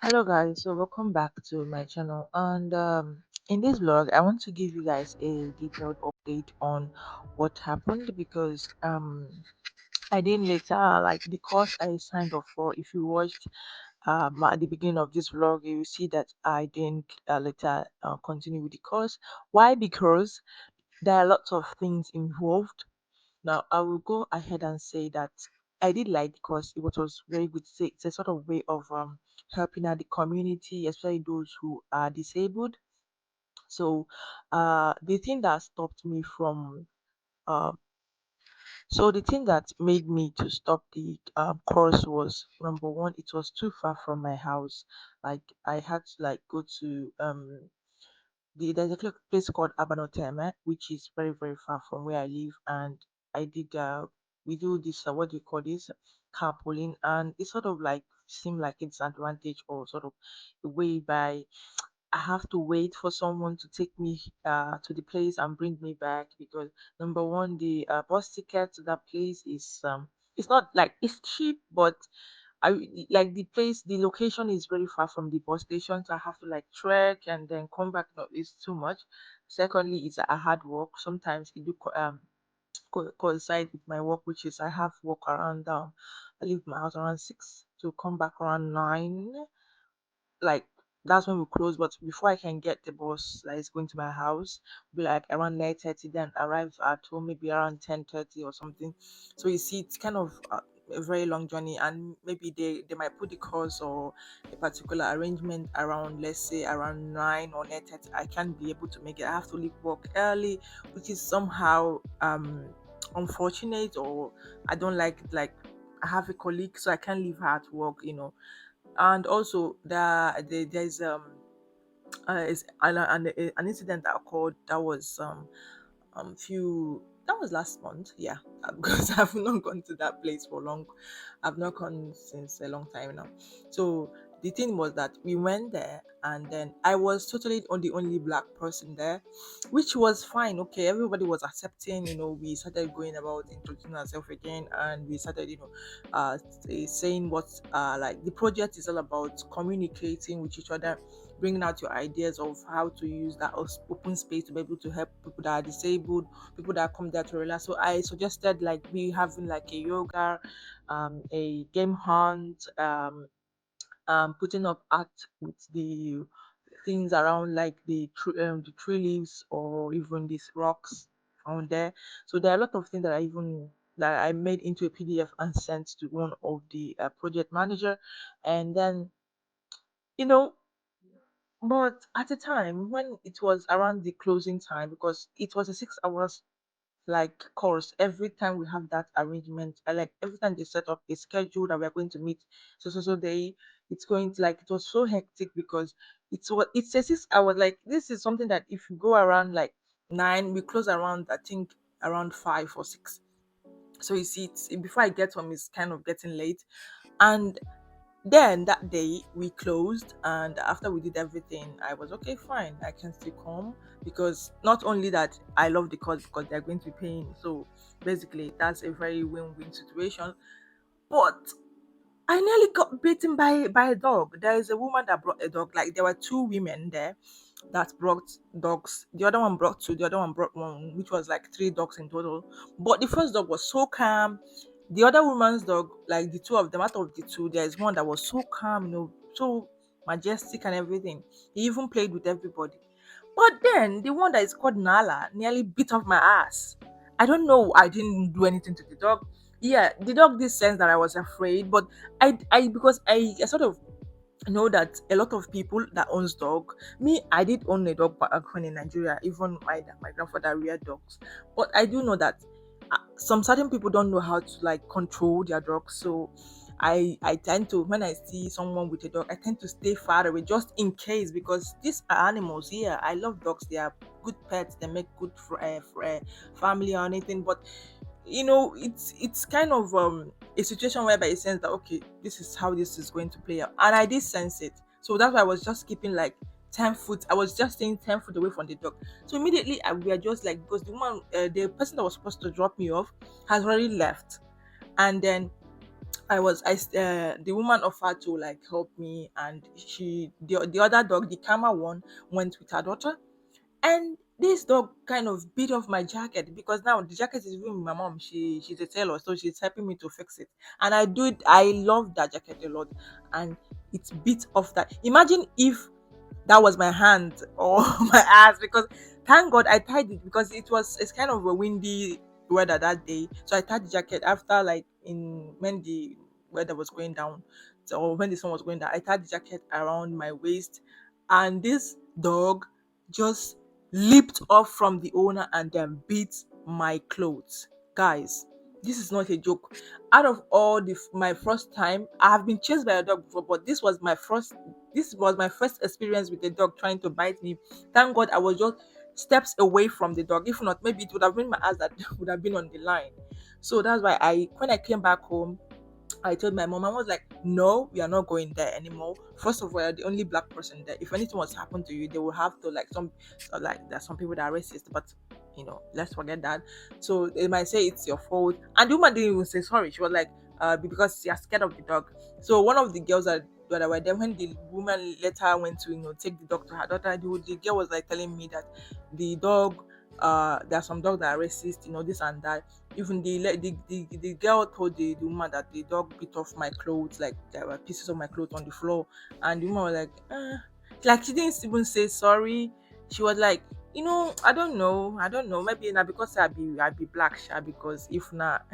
Hello guys, so welcome back to my channel. And in this vlog, I want to give you guys a detailed update on what happened because I didn't later like the course I signed up for. If you watched at the beginning of this vlog, you will see that I didn't later continue with the course. Why? Because there are lots of things involved. Now, I will go ahead and say that I did like because it was very good. It's a sort of way of helping out the community, especially those who are disabled. So, the thing that stopped me from uh, so the thing that made me to stop the course was number one, it was too far from my house. Like I had to like go to there's a place called Abanoteme, which is very, very far from where I live. And I did, we do this, what do you call this? Carpooling. And it sort of like seemed like it's advantage or sort of a way by I have to wait for someone to take me to the place and bring me back because number one, the bus ticket to that place is it's not like it's cheap, but like the place, the location is very far from the bus station, so I have to like trek and then come back. No, it's too much. Secondly, it's a hard work. Sometimes it do coincide with my work, which is I have work around I leave my house around 6 to come back around 9, like that's when we close. But before I can get the bus that is going to my house, be like around 9:30, then arrive at home maybe around 10:30 or something. So you see, it's kind of a very long journey, and maybe they might put the course or a particular arrangement around, let's say around 9 or 9:30. I can't be able to make it. I have to leave work early, which is somehow unfortunate, or I don't like it. Like I have a colleague, so I can't leave her at work. And also there's is an incident that occurred that was few that was last month, yeah. Because I've not gone to that place for long. I've not gone since a long time now. So the thing was that we went there, and then I was totally on the only black person there, which was fine. Okay, everybody was accepting. We started going about introducing ourselves again, and we started saying what like the project is all about, communicating with each other, bringing out your ideas of how to use that open space to be able to help people that are disabled, people that come there to relax. So I suggested like we having like a yoga, a game hunt, putting up art with the things around like the tree leaves or even these rocks on there. So there are a lot of things that I made into a PDF and sent to one of the project manager, and then you know but at the time when it was around the closing time, because it was a 6 hours like course, every time we have that arrangement, I like every time they set up a schedule that we're going to meet so day, it's going to like it was so hectic because it's a 6 hours. Like this is something that if you go around like 9, we close around I think around 5 or 6. So you see, before I get home, it's kind of getting late. And then that day we closed, and after we did everything, I was okay, fine, I can still come, because not only that I love the course because they're going to be paying. So basically, that's a very win-win situation. But I nearly got bitten by a dog. There is a woman that brought a dog. Like there were two women there that brought dogs. The other one brought two. The other one brought one, which was like three dogs in total. But the first dog was so calm. The other woman's dog, like the two of them, out of the two, there is one that was so calm, so majestic and everything. He even played with everybody. But then the one that is called Nala nearly bit off my ass. I don't know. I didn't do anything to the dog. Yeah, the dog did sense that I was afraid, but I because I sort of know that a lot of people that owns dog. Me, I did own a dog back when in Nigeria. Even my grandfather reared dogs, but I do know that some certain people don't know how to like control their dogs. So I tend to, when I see someone with a dog, I tend to stay far away just in case, because these are animals. Yeah, I love dogs. They are good pets. They make good family or anything. But it's kind of a situation whereby it sense that okay, this is how this is going to play out, and I did sense it. So that's why I was just keeping like 10 foot. I was just staying 10 foot away from the dog. So immediately we are just like, because the person that was supposed to drop me off has already left, and then The woman offered to like help me, and the other dog, the calmer one, went with her daughter. And this dog kind of beat off my jacket, because now the jacket is even with my mom. She's a tailor, so she's helping me to fix it. And I love that jacket a lot. And it beat off that. Imagine if that was my hand or my ass, because thank God I tied it, because it's kind of a windy weather that day. So I tied the jacket after, like, in when the weather was going down, so, or when the sun was going down, I tied the jacket around my waist, and this dog just leaped off from the owner and then beat my clothes. Guys, this is not a joke. Out of all my first time, I have been chased by a dog before, but this was my first experience with a dog trying to bite me. Thank God I was just steps away from the dog. If not, maybe it would have been my ass that would have been on the line. So that's why when I came back home, I told my mom. I was like, "No, we are not going there anymore. First of all, you're the only black person there. If anything was to happen to you, they will have to, like, so, like, there's some people that are racist, but let's forget that. So they might say it's your fault." And the woman didn't even say sorry. She was like, because she was scared of the dog. So one of the girls that were there, when the woman later went to take the dog to her daughter, the girl was like telling me that the dog, there are some dogs that are racist, this and that. Even the girl told the woman that the dog bit off my clothes, like there were pieces of my clothes on the floor. And the woman was like, like, she didn't even say sorry. She was like, I don't know, maybe now because I be black, sha, because if not,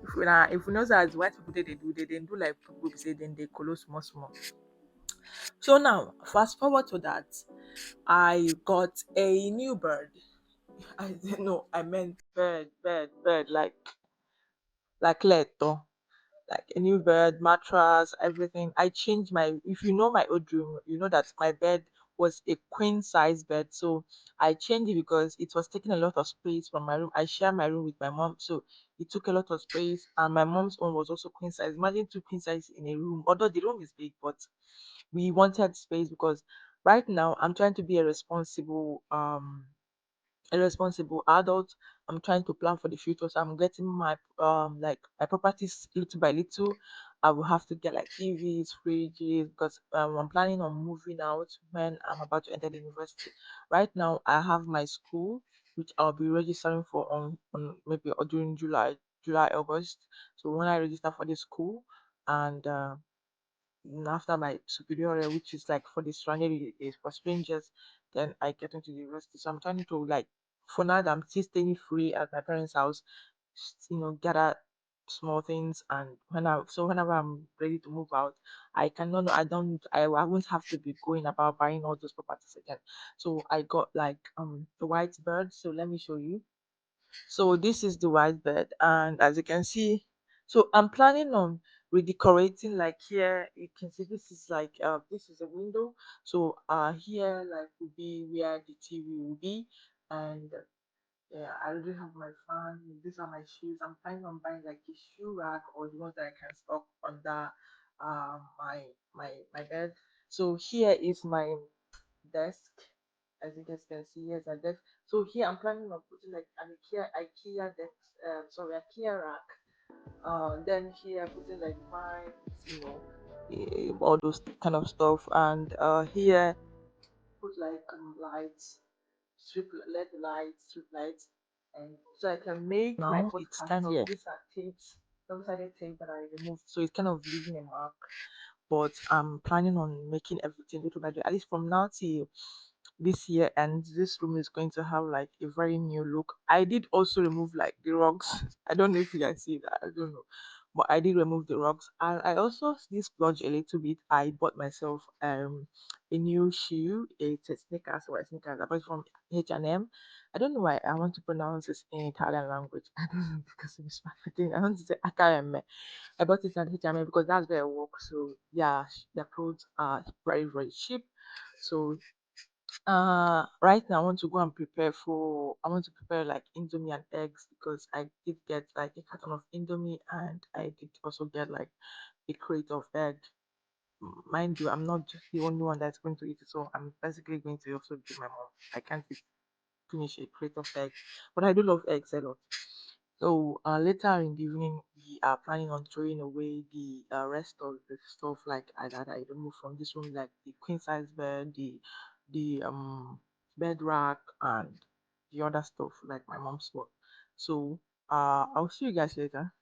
if we know that as white people, they do like people say, then they color small small. So now, fast forward to that, I got a new bird. I didn't know, I meant bird, like Leto, like a new bed, mattress, everything. I changed if you know my old room, you know that my bed was a queen size bed. So I changed it because it was taking a lot of space from my room. I share my room with my mom, so it took a lot of space. And my mom's own was also queen size. Imagine two queen size in a room. Although the room is big, but we wanted space because right now I'm trying to be a responsible adult. I'm trying to plan for the future. So I'm getting my properties little by little. I will have to get like TVs, fridges, because I'm planning on moving out when I'm about to enter the university. Right now I have my school, which I'll be registering for on maybe or during August. So when I register for the school, and after my superior, which is like for the strangers, is for strangers, then I get into the university. So I'm trying to, like, for now that I'm still staying free at my parents' house, gather small things. And whenever I'm ready to move out, I won't have to be going about buying all those properties again. So I got like the white bird. So let me show you. So this is the white bed, and as you can see, so I'm planning on redecorating. Like, here, you can see this is a window. So here, like, will be where the TV will be. And yeah, I already have my fan. These are my shoes. I'm planning on buying like a shoe rack, or the ones that I can stock under my bed. So here is my desk. As you guys can see, here's a desk. So here I'm planning on putting like an IKEA desk, sorry, IKEA rack. Then here putting like vines, all those kind of stuff. And here put like lights, LED lights, strip lights, and so I can make my Now it's podcast. kind of These are tapes, double-sided tape that I removed, so it's kind of leaving a mark. But I'm planning on making everything little by little, at least from now till this year. And this room is going to have like a very new look. I did also remove like the rugs. I don't know if you guys see that, I don't know, but I did remove the rugs. And I also did splurge a little bit. I bought myself a new shoe. It's a sneakers. I bought it from H&M. I don't know why I want to pronounce this in Italian language. I don't know, because it's my thing. I want to say Akayeme. I bought it at H&M because that's where I work. So yeah, their clothes are very very cheap. So right now I want to prepare like Indomie and eggs, because I did get like a carton of Indomie, and I did also get like a crate of egg. Mind you, I'm not just the only one that's going to eat it, so I'm basically going to also give my mom. I can't finish a crate of eggs, but I do love eggs a lot. So later in the evening, we are planning on throwing away the rest of the stuff like that I don't know from this room, like the queen size bed, the bed rack, and the other stuff like my mom's work. So I'll see you guys later.